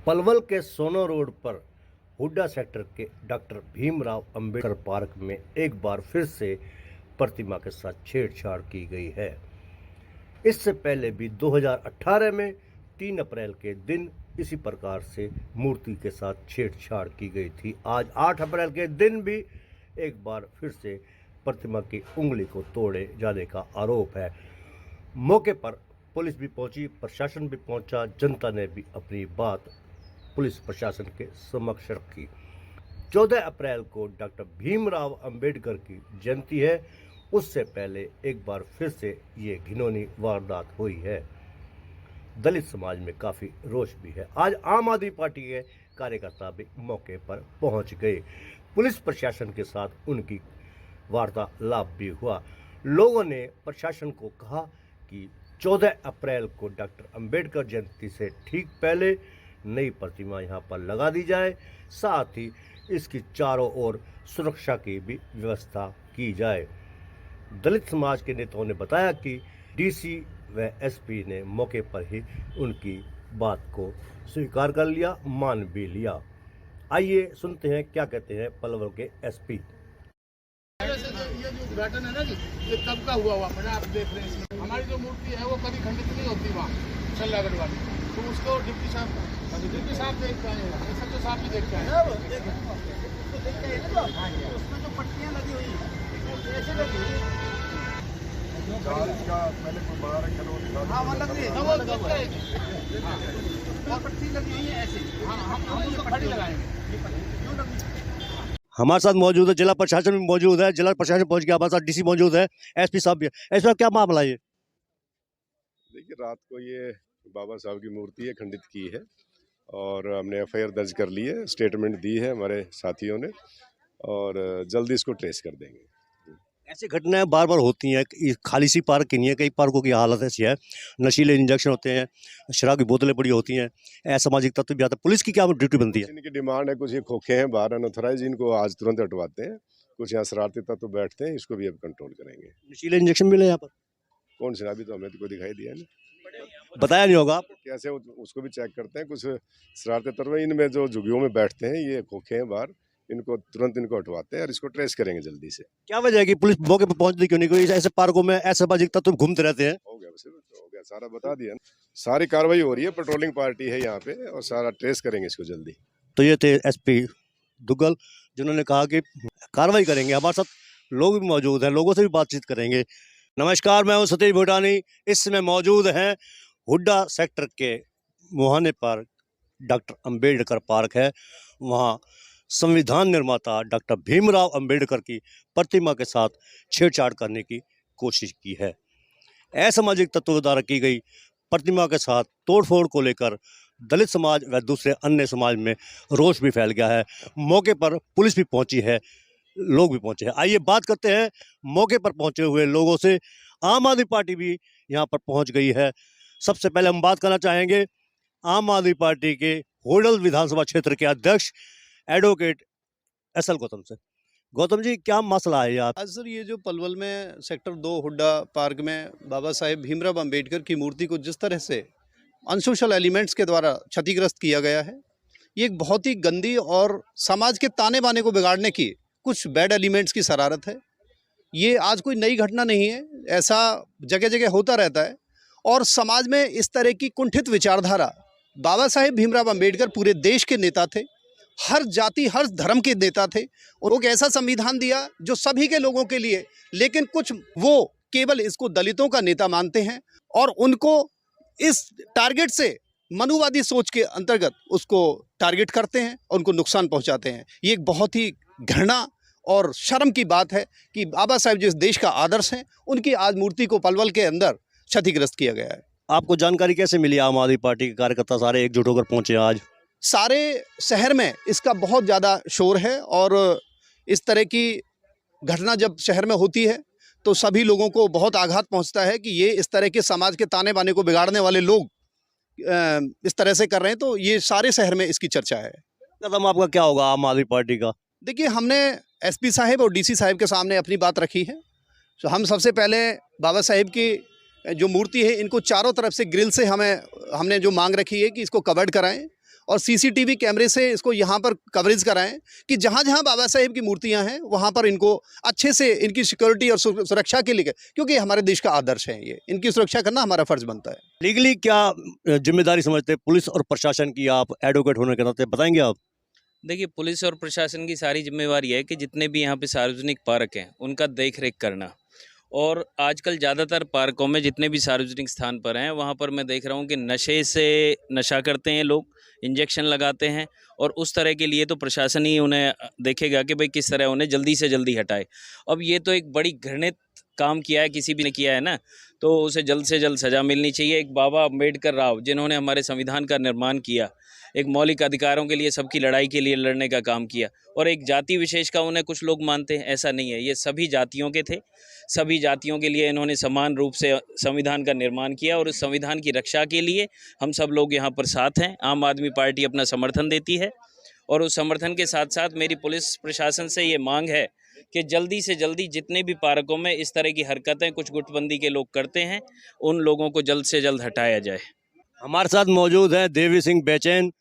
पलवल के सोनो रोड पर हुड्डा सेक्टर के डॉक्टर भीमराव अंबेडकर पार्क में एक बार फिर से प्रतिमा के साथ छेड़छाड़ की गई है। इससे पहले भी 2018 में 3 अप्रैल के दिन इसी प्रकार से मूर्ति के साथ छेड़छाड़ की गई थी। आज 8 अप्रैल के दिन भी एक बार फिर से प्रतिमा की उंगली को तोड़े जाने का आरोप है। मौके पर पुलिस भी पहुंची, प्रशासन भी पहुंचा, जनता ने भी अपनी बात पुलिस प्रशासन के समक्ष रखी। 14 अप्रैल को डॉक्टर भीमराव अंबेडकर की जयंती है। उससे पहले एक बार फिर से ये घिनौनी वारदात हुई है। दलित समाज में काफ़ी रोष भी है। आज आम आदमी पार्टी के कार्यकर्ता भी मौके पर पहुंच गए। पुलिस प्रशासन के साथ उनकी वार्तालाप भी हुआ। लोगों ने प्रशासन को कहा कि 14 अप्रैल को डॉक्टर अंबेडकर जयंती से ठीक पहले नई प्रतिमा यहां पर लगा दी जाए, साथ ही इसकी चारों ओर सुरक्षा की भी व्यवस्था की जाए। दलित समाज के नेताओं ने बताया कि डीसी व एसपी ने मौके पर ही उनकी बात को स्वीकार कर लिया, मान भी लिया। आइए सुनते हैं क्या कहते हैं पलवल के एसपी। ये जो उद्घाटन है ना जी, ये कब का हुआ आप देख रहे हैं। हमारी जो मूर्ति है वो कभी खंडित नहीं होती वहाँ छल्लागढ़ वाली, तो उसको डिप्टी साहब देख के आए हैं, सच साहब भी देख के आए हैं। उसमें जो पट्टियाँ लगी हुई ऐसे लगी हुई, पहले पट्टी लगी हुई है ऐसे। हम उसको खड़ी लगाएंगे। हमारे साथ मौजूद है जिला प्रशासन भी मौजूद है। जिला प्रशासन पहुंच गया, हमारे साथ डीसी मौजूद है, एसपी साहब भी है। एसपी साहब, क्या मामला है ये? देखिए, रात को ये बाबा साहब की मूर्ति है खंडित की है और हमने एफआईआर दर्ज कर ली है, स्टेटमेंट दी है हमारे साथियों ने और जल्दी इसको ट्रेस कर देंगे। ऐसी घटनाएं बार बार होती हैं। खाली सी पार्क की नहीं है, कई पार्कों की हालत ऐसी है, नशीले इंजेक्शन होते हैं, शराब की बोतलें पड़ी होती हैं, असामाजिक तत्व भी आता है। पुलिस की क्या ड्यूटी बनती है? इनकी डिमांड है, कुछ ये खोखे हैं बाहर अनऑथराइज, इनको आज तुरंत हटवाते हैं। कुछ यहाँ शरारती तत्व बैठते हैं, इसको भी अब कंट्रोल करेंगे। नशीले इंजेक्शन मिले यहाँ पर? कौन से? अभी तो हमें तो कोई दिखाई दिया नहीं, बताया नहीं होगा आपको? कैसे उसको भी चेक करते हैं। कुछ शरारती तत्व इनमें जो झुग्गियों में बैठते हैं, ये खोखे हैं बाहर, इनको तुरंत हटवाते हैं और इसको ट्रेस करेंगे जल्दी से। क्या वजह है कि पुलिस मौके पर पहुंचती क्यों नहीं? कोई ऐसे पार्कों में असामाजिक तत्व घूमते रहते हैं। हो गया, वैसे हो गया, सारा बता दिया। सारी कार्रवाई हो रही है, पेट्रोलिंग पार्टी है यहाँ पे और सारा ट्रेस करेंगे इसको जल्दी। तो ये थे एसपी दुग्गल, जिन्होंने कहा कि कार्रवाई करेंगे। हमारे साथ लोग भी मौजूद हैं, लोगों से भी बातचीत करेंगे। नमस्कार, मैं हूँ सतीश भूटानी। इस समय मौजूद हैं हुड्डा सेक्टर के मुहाने पर डॉक्टर अंबेडकर पार्क है। वहाँ संविधान निर्माता डॉक्टर भीमराव अंबेडकर की प्रतिमा के साथ छेड़छाड़ करने की कोशिश की है। असामाजिक तत्वों द्वारा की गई प्रतिमा के साथ तोड़फोड़ को लेकर दलित समाज व दूसरे अन्य समाज में रोष भी फैल गया है। मौके पर पुलिस भी पहुंची है, लोग भी पहुंचे हैं। आइए बात करते हैं मौके पर पहुंचे हुए लोगों से। आम आदमी पार्टी भी यहां पर पहुंच गई है। सबसे पहले हम बात करना चाहेंगे आम आदमी पार्टी के होडल विधानसभा क्षेत्र के अध्यक्ष एडवोकेट एसएल गौतम से। गौतम जी, क्या मसला है यार? आज सर, ये जो पलवल में सेक्टर 2 हुड्डा पार्क में बाबा साहेब भीमराव अंबेडकर की मूर्ति को जिस तरह से अनसोशल एलिमेंट्स के द्वारा क्षतिग्रस्त किया गया है, ये एक बहुत ही गंदी और समाज के ताने बाने को बिगाड़ने की कुछ बैड एलिमेंट्स की शरारत है। ये आज कोई नई घटना नहीं है, ऐसा जगह जगह होता रहता है और समाज में इस तरह की कुंठित विचारधारा। बाबा साहेब भीमराव अंबेडकर पूरे देश के नेता थे, हर जाति हर धर्म के नेता थे और वो एक ऐसा संविधान दिया जो सभी के लोगों के लिए, लेकिन कुछ वो केवल इसको दलितों का नेता मानते हैं और उनको इस टारगेट से मनुवादी सोच के अंतर्गत उसको टारगेट करते हैं और उनको नुकसान पहुंचाते हैं। ये एक बहुत ही घृणा और शर्म की बात है कि बाबा साहेब जिस देश का आदर्श हैं, उनकी आज मूर्ति को पलवल के अंदर क्षतिग्रस्त किया गया है। आपको जानकारी कैसे मिली? आम आदमी पार्टी के कार्यकर्ता सारे एकजुट होकर पहुंचे आज। सारे शहर में इसका बहुत ज़्यादा शोर है और इस तरह की घटना जब शहर में होती है तो सभी लोगों को बहुत आघात पहुंचता है कि ये इस तरह के समाज के ताने बाने को बिगाड़ने वाले लोग इस तरह से कर रहे हैं। तो ये सारे शहर में इसकी चर्चा है। कदम आपका क्या होगा आम आदमी पार्टी का? देखिए, हमने एसपी साहब और डीसी साहब के सामने अपनी बात रखी है। तो हम सबसे पहले बाबा साहेब की जो मूर्ति है, इनको चारों तरफ से ग्रिल से हमने जो मांग रखी है कि इसको कवर्ड कराएं और सीसीटीवी कैमरे से इसको यहाँ पर कवरेज कराएं कि जहाँ जहाँ बाबा साहेब की मूर्तियाँ हैं वहाँ पर इनको अच्छे से इनकी सिक्योरिटी और सुरक्षा के लिए, क्योंकि हमारे देश का आदर्श है, ये इनकी सुरक्षा करना हमारा फर्ज बनता है। लीगली क्या जिम्मेदारी समझते हैं पुलिस और प्रशासन की, आप एडवोकेट होने के नाते बताएंगे आप? देखिए, पुलिस और प्रशासन की सारी जिम्मेवारी है कि जितने भी यहाँ पे सार्वजनिक पार्क हैं उनका देख रेख करना। और आजकल ज़्यादातर पार्कों में जितने भी सार्वजनिक स्थान पर हैं वहाँ पर मैं देख रहा हूँ कि नशे से नशा करते हैं लोग, इंजेक्शन लगाते हैं, और उस तरह के लिए तो प्रशासन ही उन्हें देखेगा कि भाई किस तरह उन्हें जल्दी से जल्दी हटाए। अब ये तो एक बड़ी घृणित काम किया है, किसी भी ने किया है ना, तो उसे जल्द से जल्द सज़ा मिलनी चाहिए। एक बाबा अम्बेडकर राव जिन्होंने हमारे संविधान का निर्माण किया, एक मौलिक अधिकारों के लिए, सबकी लड़ाई के लिए लड़ने का काम किया, और एक जाति विशेष का उन्हें कुछ लोग मानते हैं, ऐसा नहीं है। ये सभी जातियों के थे, सभी जातियों के लिए इन्होंने समान रूप से संविधान का निर्माण किया, और उस संविधान की रक्षा के लिए हम सब लोग यहाँ पर साथ हैं। आम आदमी पार्टी अपना समर्थन देती है, और उस समर्थन के साथ साथ मेरी पुलिस प्रशासन से ये मांग है कि जल्दी से जल्दी जितने भी पार्कों में इस तरह की हरकतें कुछ गुटबंदी के लोग करते हैं, उन लोगों को जल्द से जल्द हटाया जाए। हमारे साथ मौजूद हैं देवी सिंह बेचैन,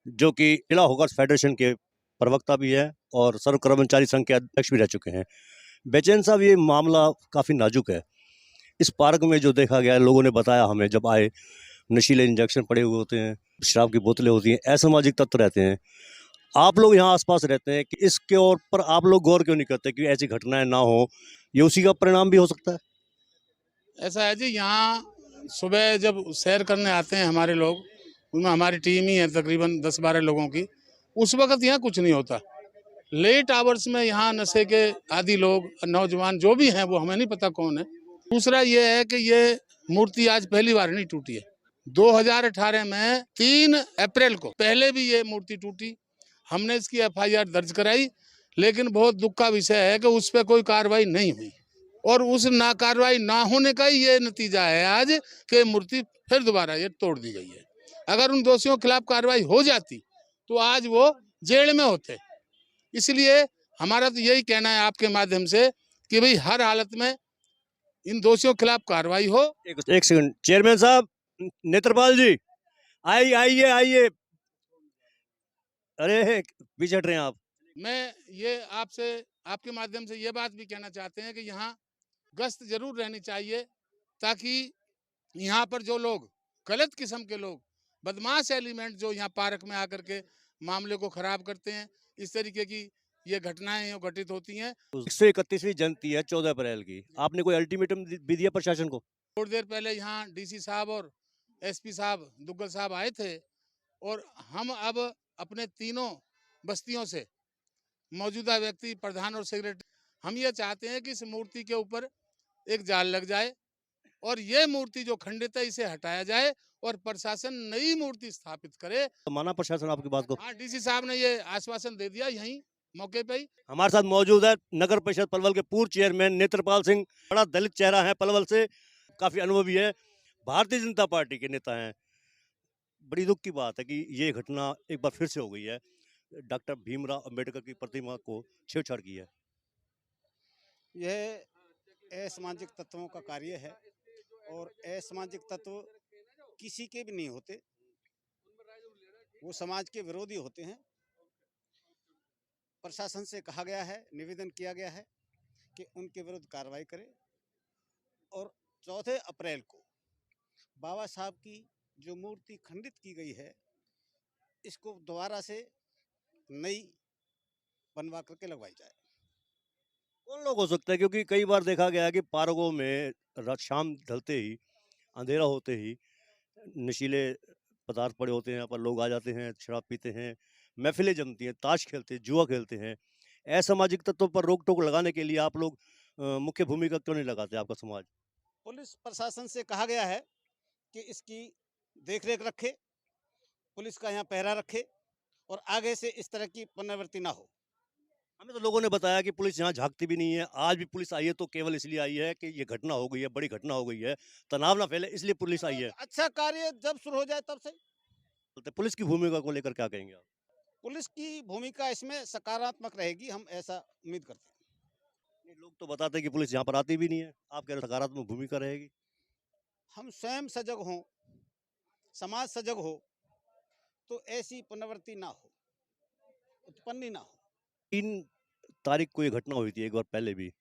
जो कि जिला हॉकर्स फेडरेशन के प्रवक्ता भी है और सर्व कर्मचारी संघ के अध्यक्ष भी रह चुके हैं। बेचैन साहब, ये मामला काफ़ी नाजुक है। इस पार्क में जो देखा गया है, लोगों ने बताया हमें, जब आए नशीले इंजेक्शन पड़े हुए होते हैं, शराब की बोतलें होती हैं, असामाजिक तत्व रहते हैं। आप लोग यहाँ आसपास रहते हैं कि इसके ऊपर आप लोग गौर क्यों नहीं करते कि ऐसी घटनाएं ना हो? ये उसी का परिणाम भी हो सकता है। ऐसा है जी, यहाँ सुबह जब सैर करने आते हैं हमारे लोग, उनमें हमारी टीम ही है तकरीबन 10-12 लोगों की, उस वक्त यहाँ कुछ नहीं होता। लेट आवर्स में यहाँ नशे के आदि लोग, नौजवान जो भी हैं, वो हमें नहीं पता कौन है। दूसरा ये है कि ये मूर्ति आज पहली बार नहीं टूटी है। 2018 में 3 अप्रैल को पहले भी ये मूर्ति टूटी, हमने इसकी FIR दर्ज कराई, लेकिन बहुत दुख का विषय है कि उस पर कोई कार्रवाई नहीं हुई, और उस ना कार्रवाई ना होने का ही ये नतीजा है आज कि मूर्ति फिर दोबारा ये तोड़ दी गई है। अगर उन दोषियों के खिलाफ कार्रवाई हो जाती तो आज वो जेल में होते। इसलिए हमारा तो यही कहना है आपके माध्यम से कि भाई हर हालत में इन दोषियों के खिलाफ कार्रवाई हो। एक सेकंड, चेयरमैन साहब, नेत्रपाल जी, आइए आइए। अरे पीछे हट रहे हैं आप। मैं ये आपसे, आपके माध्यम से ये बात भी कहना चाहते हैं कि यहाँ गश्त जरूर रहनी चाहिए, ताकि यहाँ पर जो लोग गलत किस्म के लोग, बदमाश एलिमेंट जो यहाँ पार्क में आकर के मामले को खराब करते हैं, इस तरीके की ये घटनाएं यहाँ घटित होती हैं। 131वीं जयंती है 14 अप्रैल की, आपने कोई अल्टीमेटम भी दिया प्रशासन को? थोड़ी देर पहले यहाँ DC साहब और SP साहब दुग्गल साहब आए थे, और हम अब अपने तीनों बस्तियों से मौजूदा व्यक्ति, प्रधान और सेक्रेटरी, हम ये चाहते हैं कि इस मूर्ति के ऊपर एक जाल लग जाए, और ये मूर्ति जो खंडित है इसे हटाया जाए, और प्रशासन नई मूर्ति स्थापित करे। तो माना प्रशासन आपकी बात को? हाँ, DC साहब ने ये आश्वासन दे दिया यहीं मौके पे ही। हमारे साथ मौजूद है नगर परिषद पलवल के पूर्व चेयरमैन नेत्रपाल सिंह। बड़ा दलित चेहरा है पलवल से, काफी अनुभवी है, भारतीय जनता पार्टी के नेता हैं। बड़ी दुख की बात है कि ये घटना एक बार फिर से हो गई है। डॉक्टर भीमराव अंबेडकर की प्रतिमा को छेड़छाड़ की है। यह असामाजिक तत्वों का कार्य है, और असामाजिक तत्व किसी के भी नहीं होते, वो समाज के विरोधी होते हैं। प्रशासन से कहा गया है, निवेदन किया गया है कि उनके विरुद्ध कार्रवाई करे, और 14 अप्रैल को बाबा साहब की जो मूर्ति खंडित की गई है, इसको दोबारा से नई बनवा करके लगवाई जाए। कौन लोग हो सकते हैं? क्योंकि कई बार देखा गया है कि पार्कों में शाम ढलते ही, अंधेरा होते ही नशीले पदार्थ पड़े होते हैं, यहाँ पर लोग आ जाते हैं, शराब पीते हैं, महफिलें जमती हैं, ताश खेलते हैं, जुआ खेलते हैं। असामाजिक तत्वों पर रोक टोक लगाने के लिए आप लोग मुख्य भूमिका क्यों नहीं लगाते आपका समाज? पुलिस प्रशासन से कहा गया है कि इसकी देखरेख रखे, पुलिस का यहाँ पहरा रखे, और आगे से इस तरह की पुनरावृत्ति ना हो। हमें तो लोगों ने बताया कि पुलिस यहाँ झांकती भी नहीं है। आज भी पुलिस आई है तो केवल इसलिए आई है कि ये घटना हो गई है, बड़ी घटना हो गई है, तनाव ना फैले, इसलिए पुलिस आई है। अच्छा कार्य जब शुरू हो जाए तब सही। पुलिस की भूमिका को लेकर क्या कहेंगे आप? पुलिस की भूमिका इसमें सकारात्मक रहेगी, हम ऐसा उम्मीद करते हैं। लोग तो बताते हैं कि पुलिस यहाँ पर आती भी नहीं है, आप कह रहे सकारात्मक भूमिका रहेगी। हम स्वयं सजग हों, समाज सजग हो, तो ऐसी पुनरावृत्ति ना हो, उत्पन्न ही ना हो। 3 तारीख को ये घटना हुई थी एक बार पहले भी,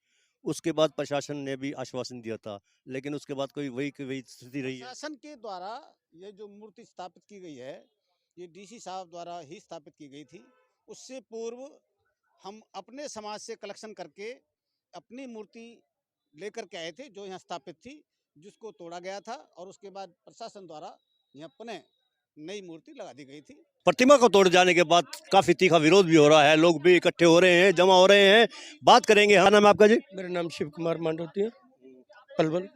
उसके बाद प्रशासन ने भी आश्वासन दिया था, लेकिन उसके बाद कोई वही की वही स्थिति रही है। शासन के द्वारा ये जो मूर्ति स्थापित की गई है, ये डीसी साहब द्वारा ही स्थापित की गई थी। उससे पूर्व हम अपने समाज से कलेक्शन करके अपनी मूर्ति लेकर के आए थे जो यहाँ स्थापित थी, जिसको तोड़ा गया था और उसके बाद प्रशासन द्वारा यहाँ पुनः नई मूर्ति लगा दी गई थी। प्रतिमा को तोड़ जाने के बाद काफी तीखा विरोध भी हो रहा है, लोग भी इकट्ठे हो रहे हैं, जमा हो रहे हैं। बात करेंगे। हाँ, नाम है आपका जी? मेरा नाम शिव कुमार मांडोतिया, पलवल।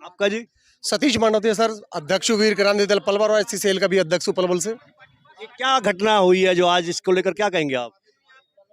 आपका जी? सतीश मांडोतिया सर, अध्यक्ष वीर क्रांति दल पलवल और एससी सेल का भी अध्यक्ष हूं पलवल से। ये क्या घटना हुई है जो आज इसको लेकर क्या कहेंगे आप?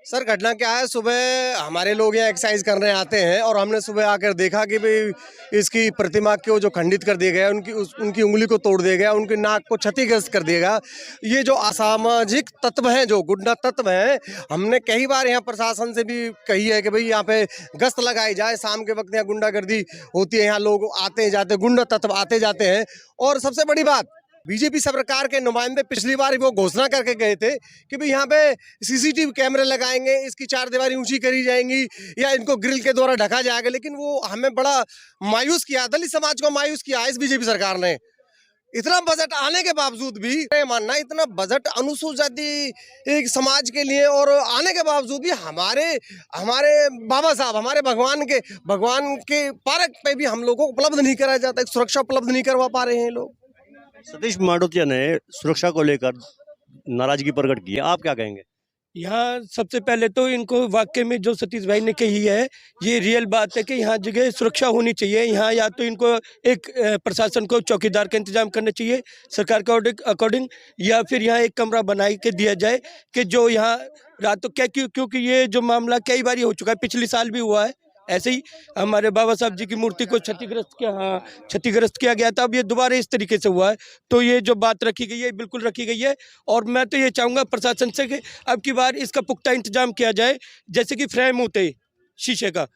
सर घटना क्या है, सुबह हमारे लोग यहाँ एक्सरसाइज करने आते हैं और हमने सुबह आकर देखा कि भाई इसकी प्रतिमा को जो खंडित कर दिया गया, उनकी उंगली को तोड़ दिया गया, उनकी नाक को क्षतिग्रस्त कर दिया गया। ये जो असामाजिक तत्व हैं, जो गुंडा तत्व हैं, हमने कई बार यहाँ प्रशासन से भी कही है कि भाई यहाँ पे गश्त लगाई जाए। शाम के वक्त यहाँ गुंडागर्दी होती है, यहाँ लोग आते जाते, गुंडा तत्व आते जाते हैं। और सबसे बड़ी बात, बीजेपी सरकार के नुमाइंदे पिछली बार वो घोषणा करके गए थे कि भाई यहाँ पे सीसीटीवी कैमरे लगाएंगे, इसकी 4 दीवारी ऊंची करी जाएंगी या इनको ग्रिल के द्वारा ढका जाएगा। लेकिन वो हमें बड़ा मायूस किया, दलित समाज को मायूस किया इस बीजेपी सरकार ने। इतना बजट आने के बावजूद भी, मानना इतना बजट अनुसूचित एक समाज के लिए और आने के बावजूद भी हमारे बाबा साहब, हमारे भगवान के पार्क पे भी हम लोगों को उपलब्ध नहीं कराया जाता, एक सुरक्षा उपलब्ध नहीं करवा पा रहे हैं लोग। सतीश मांडोतिया ने सुरक्षा को लेकर नाराजगी प्रकट की है, आप क्या कहेंगे? यहाँ सबसे पहले तो इनको वाकई में जो सतीश भाई ने कही है, ये रियल बात है कि यहाँ जगह सुरक्षा होनी चाहिए। यहाँ या तो इनको एक प्रशासन को चौकीदार का इंतजाम करना चाहिए सरकार के अकॉर्डिंग, या फिर यहाँ एक कमरा बना के दिया जाए कि जो यहाँ रात तो क्या, क्योंकि ये जो मामला कई बार हो चुका है, पिछले साल भी हुआ है ऐसे ही। हमारे बाबा साहब जी की मूर्ति को क्षतिग्रस्त किया गया था, अब ये दोबारा इस तरीके से हुआ है। तो ये जो बात रखी गई है बिल्कुल रखी गई है, और मैं तो ये चाहूँगा प्रशासन से कि अब की बार इसका पुख्ता इंतजाम किया जाए। जैसे कि फ्रेम होते हैं शीशे का,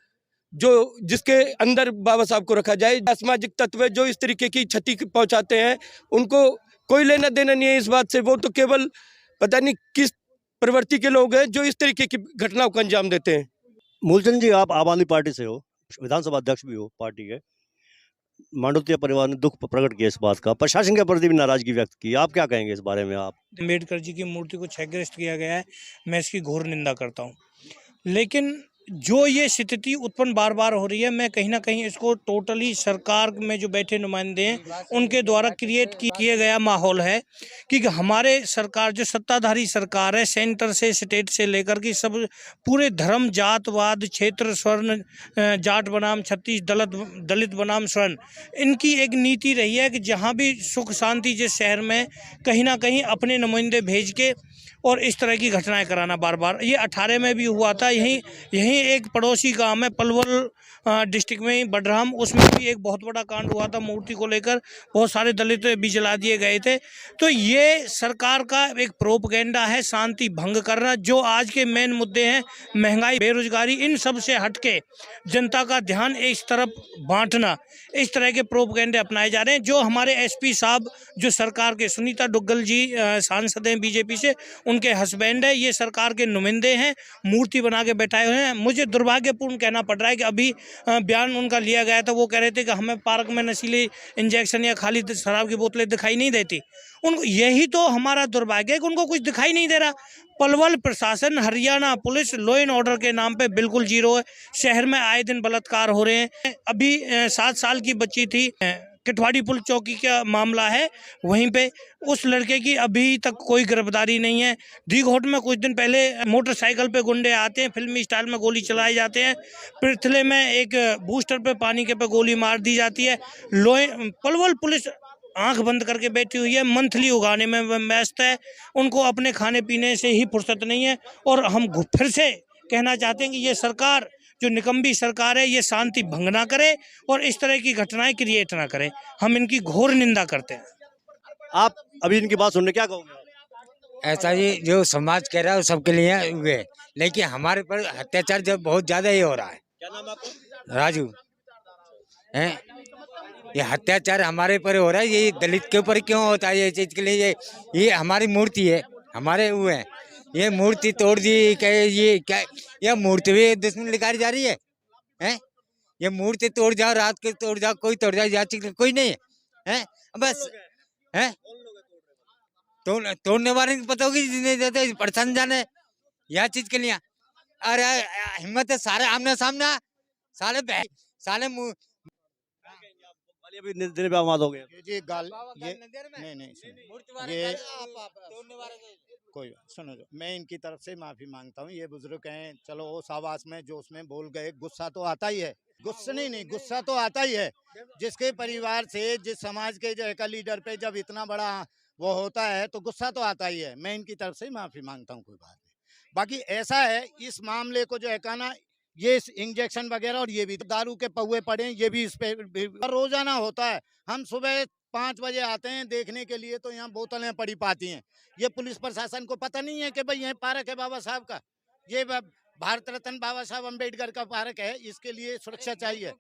जो जिसके अंदर बाबा साहब को रखा जाए। असामाजिक तत्व जो इस तरीके की क्षति पहुँचाते हैं, उनको कोई लेना देना नहीं है इस बात से। वो तो केवल पता नहीं किस प्रवृत्ति के लोग हैं जो इस तरीके की घटनाओं को अंजाम देते हैं। मूलचंद जी, आप आम आदमी पार्टी से हो, विधानसभा अध्यक्ष भी हो पार्टी के। मांडोतिया परिवार ने दुख प्रकट किया इस बात का, प्रशासन के प्रति भी नाराजगी व्यक्त की, आप क्या कहेंगे इस बारे में? आप अम्बेडकर जी की मूर्ति को क्षतिग्रस्त किया गया है, मैं इसकी घोर निंदा करता हूँ। लेकिन जो ये स्थिति उत्पन्न बार बार हो रही है, मैं कहीं ना कहीं इसको टोटली सरकार में जो बैठे नुमाइंदे हैं उनके द्वारा क्रिएट किया गया माहौल है। कि हमारे सरकार जो सत्ताधारी सरकार है, सेंटर से स्टेट से लेकर के सब पूरे धर्म जातवाद क्षेत्र स्वर्ण जाट बनाम छत्तीस दलित बनाम स्वर्ण, इनकी एक नीति रही है कि जहाँ भी सुख शांति जिस शहर में कहीं ना कहीं अपने नुमाइंदे भेज के और इस तरह की घटनाएं कराना बार बार। ये 18 में भी हुआ था, यहीं एक पड़ोसी गांव है पलवल डिस्ट्रिक्ट में बडराम, उसमें भी एक बहुत बड़ा कांड हुआ था मूर्ति को लेकर, बहुत सारे दलित भी जला दिए गए थे। तो ये सरकार का एक प्रोपगेंडा है, शांति भंग करना। जो आज के मेन मुद्दे हैं, महंगाई, बेरोजगारी, इन सब से हटके जनता का ध्यान इस तरफ बांटना, इस तरह के प्रोपगेंडे अपनाए जा रहे हैं। जो हमारे एसपी साहब, जो सरकार के सुनीता दुग्गल जी सांसद हैं बीजेपी से, उनके हस्बैंड है, ये सरकार के नुमाइंदे हैं, मूर्ति बना के बैठाए हुए हैं। मुझे दुर्भाग्यपूर्ण कहना पड़ रहा है कि अभी बयान उनका लिया गया था, वो कह रहे थे कि हमें पार्क में नशीले इंजेक्शन या खाली शराब की बोतलें दिखाई नहीं देती। उनको यही तो हमारा दुर्भाग्य है कि उनको कुछ दिखाई नहीं दे रहा। पलवल प्रशासन, Haryana police law and order के नाम पे बिल्कुल जीरो है। शहर में आए दिन बलात्कार हो रहे हैं। अभी 7 साल की बच्ची थी, किटवाड़ी पुल चौकी का मामला है, वहीं पे उस लड़के की अभी तक कोई गिरफ्तारी नहीं है। दीघोट में कुछ दिन पहले मोटरसाइकिल पे गुंडे आते हैं, फिल्मी स्टाइल में गोली चलाए जाते हैं। पृथले में एक बूस्टर पे पानी के पे गोली मार दी जाती है। पलवल पुलिस आंख बंद करके बैठी हुई है, मंथली उगाने में व्यस्त है, उनको अपने खाने पीने से ही फुर्सत नहीं है। और हम फिर से कहना चाहते हैं कि ये सरकार, जो निकम्बी सरकार है, ये शांति भंग ना करे और इस तरह की घटनाएं क्रिएट ना करे। हम इनकी घोर निंदा करते हैं। आप अभी इनकी बात सुनने क्या कहोगे? ऐसा ही जो समाज कह रहा है वो सबके लिए हुए, लेकिन हमारे पर अत्याचार जब बहुत ज्यादा ही हो रहा है। क्या नाम है आपका? राजू हैं। ये अत्याचार हमारे पर हो रहा है, ये दलित के ऊपर क्यों होता है ये चीज के लिए? ये हमारी मूर्ति है, हमारे वो है, ये मूर्ति तोड़ दी क्या? ये क्या? ये मूर्ति भी दुश्मन निकाली जा रही है, हैं? ये मूर्ति तोड़ जाओ, रात को तोड़ जाओ, कोई तोड़ जाओ, यहाँ चीज कोई नहीं है, हैं? बस है तोड़ने वाले को पता होगी, जिन्हें देते परेशान जाने यह चीज के लिए। अरे हिम्मत है सारे आमने सामने, साले मुंह अभी दिन पे आबाद हो गए। ये गाल ये नहीं सुनो, ये कोई सुनो, मैं इनकी तरफ से माफी मांगता हूँ। ये बुजुर्ग हैं, चलो वो सावास में जोश में बोल गए, गुस्सा तो आता ही है, गुस्सा नहीं गुस्सा तो आता ही है। जिसके परिवार से, जिस समाज के जो एक लीडर पे जब इतना बड़ा वो होता है तो गुस्सा तो आता ही है। मैं इनकी तरफ से माफी मांगता हूँ, कोई बात नहीं। बाकी ऐसा है, इस मामले को जो है कहना, ये इंजेक्शन वगैरह और ये भी दारू के पौवे पड़े, ये भी इस पे रोजाना होता है। हम सुबह 5 बजे आते हैं देखने के लिए, तो यहाँ बोतलें पड़ी पाती हैं। ये पुलिस प्रशासन को पता नहीं है कि भाई ये पार्क है बाबा साहब का, ये भारत रत्न बाबा साहब अम्बेडकर का पार्क है, इसके लिए सुरक्षा चाहिए।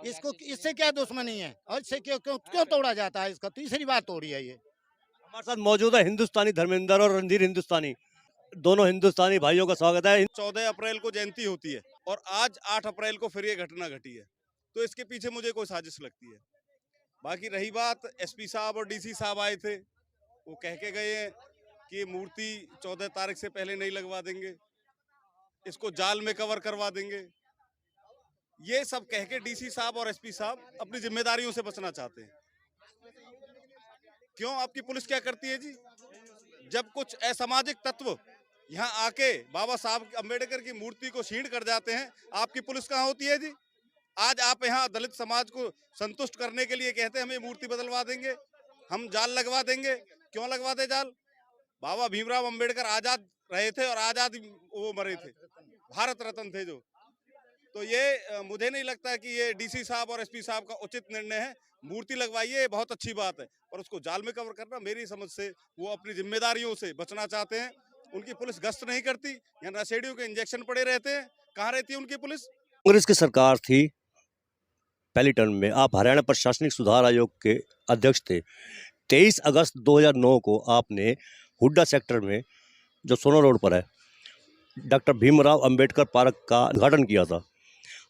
इसको इससे क्या दुश्मनी है और इससे क्यों क्यों क्यों तोड़ा जाता है? इसका तीसरी बार तोड़ी है ये। हमारे साथ मौजूद है हिंदुस्तानी धर्मेंद्र और रणधीर हिंदुस्तानी, दोनों हिंदुस्तानी भाइयों का स्वागत है। 14 अप्रैल को जयंती होती है और आज 8 अप्रैल को फिर ये घटना घटी है, तो इसके पीछे मुझे कोई साजिश लगती है। बाकी रही बात, एसपी साहब और डीसी साहब आए थे, वो कह के गए हैं कि ये मूर्ति 14 तारीख से पहले नहीं लगवा देंगे, इसको जाल में कवर करवा देंगे। ये सब कह के डीसी साहब और एसपी साहब अपनी जिम्मेदारियों से बचना चाहते हैं। क्यों? आपकी पुलिस क्या करती है जी? जब कुछ असामाजिक तत्व यहाँ आके बाबा साहब अम्बेडकर की मूर्ति को छीन कर जाते हैं, आपकी पुलिस कहाँ होती है जी? आज आप यहाँ दलित समाज को संतुष्ट करने के लिए कहते हैं हम ये मूर्ति बदलवा देंगे, हम जाल लगवा देंगे। क्यों लगवा दे जाल? बाबा भीमराव अम्बेडकर आजाद रहे थे और आजाद वो मरे थे, भारत रत्न थे जो। तो ये मुझे नहीं लगता कि ये डीसी साहब और एसपी साहब का उचित निर्णय है। मूर्ति लगवाइए, बहुत अच्छी बात है, और उसको जाल में कवर करना, मेरी समझ से वो अपनी जिम्मेदारियों से बचना चाहते हैं। उनकी पुलिस गश्त नहीं करती, यहाँ नशेड़ियों के इंजेक्शन पड़े रहते हैं। कहाँ रहती है उनकी पुलिस? कांग्रेस की सरकार थी पहली टर्म में, आप हरियाणा प्रशासनिक सुधार आयोग के अध्यक्ष थे। 23 अगस्त 2009 को आपने हुड्डा सेक्टर में, जो सोना रोड पर है, डॉक्टर भीमराव अंबेडकर पार्क का उद्घाटन किया था।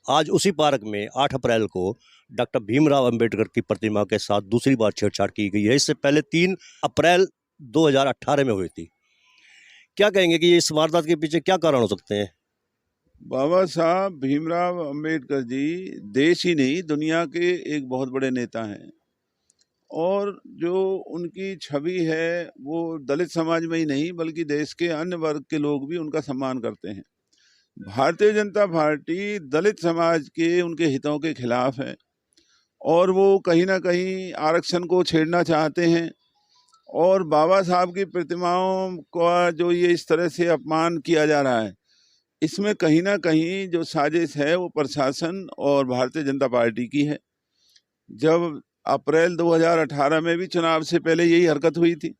आज उसी पार्क में 8 अप्रैल को डॉक्टर भीमराव अंबेडकर की प्रतिमा के साथ दूसरी बार छेड़छाड़ की गई है। इससे पहले 3 अप्रैल 2018 में हुई थी। क्या कहेंगे कि इस वारदात के पीछे क्या कारण हो सकते हैं? बाबा साहब भीमराव अंबेडकर जी देश ही नहीं दुनिया के एक बहुत बड़े नेता हैं, और जो उनकी छवि है वो दलित समाज में ही नहीं बल्कि देश के अन्य वर्ग के लोग भी उनका सम्मान करते हैं। भारतीय जनता पार्टी दलित समाज के उनके हितों के खिलाफ है, और वो कहीं ना कहीं आरक्षण को छेड़ना चाहते हैं, और बाबा साहब की प्रतिमाओं का जो ये इस तरह से अपमान किया जा रहा है, इसमें कहीं ना कहीं जो साजिश है वो प्रशासन और भारतीय जनता पार्टी की है। जब अप्रैल 2018 में भी चुनाव से पहले यही हरकत हुई थी।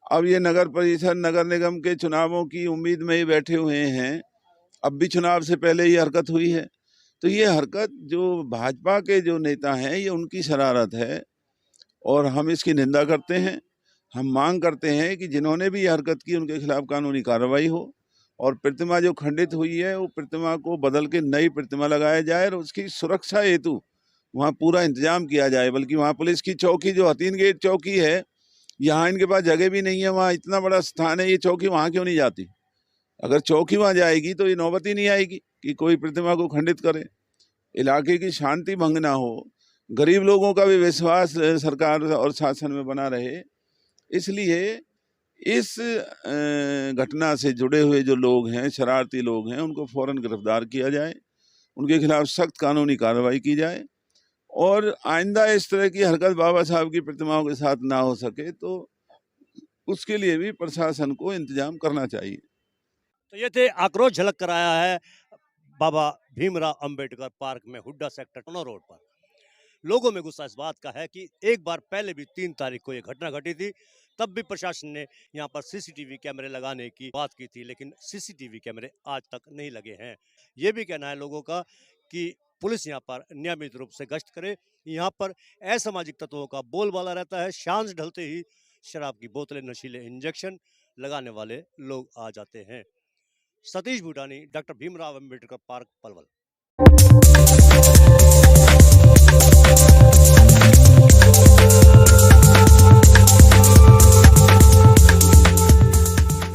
अब ये नगर परिषद नगर निगम के चुनावों की उम्मीद में ही बैठे हुए हैं, अब भी चुनाव से पहले ये हरकत हुई है। तो ये हरकत जो भाजपा के जो नेता हैं, ये उनकी शरारत है और हम इसकी निंदा करते हैं। हम मांग करते हैं कि जिन्होंने भी ये हरकत की उनके खिलाफ कानूनी कार्रवाई हो, और प्रतिमा जो खंडित हुई है वो प्रतिमा को बदल के नई प्रतिमा लगाया जाए, और उसकी सुरक्षा हेतु वहाँ पूरा इंतजाम किया जाए। बल्कि वहाँ पुलिस की चौकी, जो हतीन गेट चौकी है, यहाँ इनके पास जगह भी नहीं है, वहाँ इतना बड़ा स्थान है, ये चौकी वहाँ क्यों नहीं जाती? अगर चौकी वहाँ जाएगी तो ये नौबत ही नहीं आएगी कि कोई प्रतिमा को खंडित करे। इलाके की शांति भंग ना हो, गरीब लोगों का भी विश्वास सरकार और शासन में बना रहे, इसलिए इस घटना से जुड़े हुए जो लोग हैं, शरारती लोग हैं, उनको फौरन गिरफ्तार किया जाए, उनके खिलाफ सख्त कानूनी कार्रवाई की जाए, और आइंदा इस तरह की हरकत बाबा साहब की प्रतिमाओं के साथ ना हो सके, तो उसके लिए भी प्रशासन को इंतजाम करना चाहिए। तो ये थे आक्रोश झलक कर आया है बाबा भीमराव अंबेडकर पार्क में हुड्डा सेक्टर सोना रोड पर। लोगों में गुस्सा इस बात का है कि एक बार पहले भी 3 तारीख को ये घटना घटी थी, तब भी प्रशासन ने यहाँ पर सीसीटीवी कैमरे लगाने की बात की थी, लेकिन सीसीटीवी कैमरे आज तक नहीं लगे हैं। ये भी कहना है लोगों का कि पुलिस यहाँ पर नियमित रूप से गश्त करे। यहाँ पर असामाजिक तत्वों का बोलबाला रहता है। सांझ ढलते ही शराब की बोतलें, नशीले इंजेक्शन लगाने वाले लोग आ जाते हैं। Satish Bhutani, doctor Bhimrao Ambedkar park, Palwal.